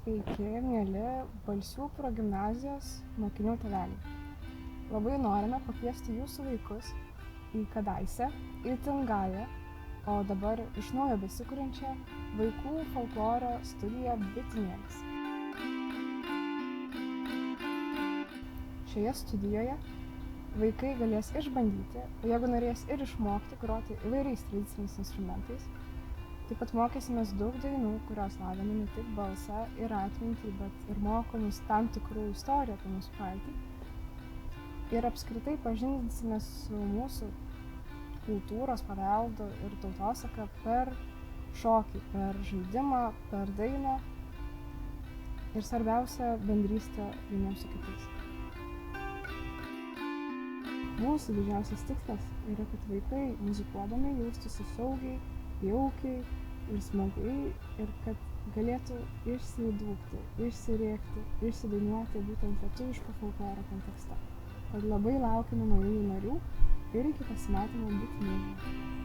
Sveiki, mėly Balsių progimnazijos mokinių tėveliai. Labai norime pakviesti jūsų vaikus į kadaise itin gajų, o dabar iš naujo besikuriančią vaikų folkloro studiją Bitinėlis. Šioje studijoje vaikai galės išbandyti, o jeigu norės ir išmokti groti įvairiais tradiciniais instrumentais. Taip pat mokysimės daug dainų, kurios lavina ne tik balsą ir atmintį, bet ir moko mus tam tikrų istorijų apie mūsų praeitį. Ir apskritai pažindinsime su mūsų kultūros paveldu ir tautosaką per šokį, per žaidimą, per dainą ir svarbiausia bendrystę vieniems su kitais. Mūsų didžiausias tikslas yra, kad vaikai muzikuodami jaustųsi saugiai, jaukiai ir smagiai ir kad galėtų išsidūkti, išsirėkti, išsidainuoti būtent lietuviško folkloro kontekste. Tad labai laukiame naujųjų narių ir iki pasimatymo Bitinėlyje.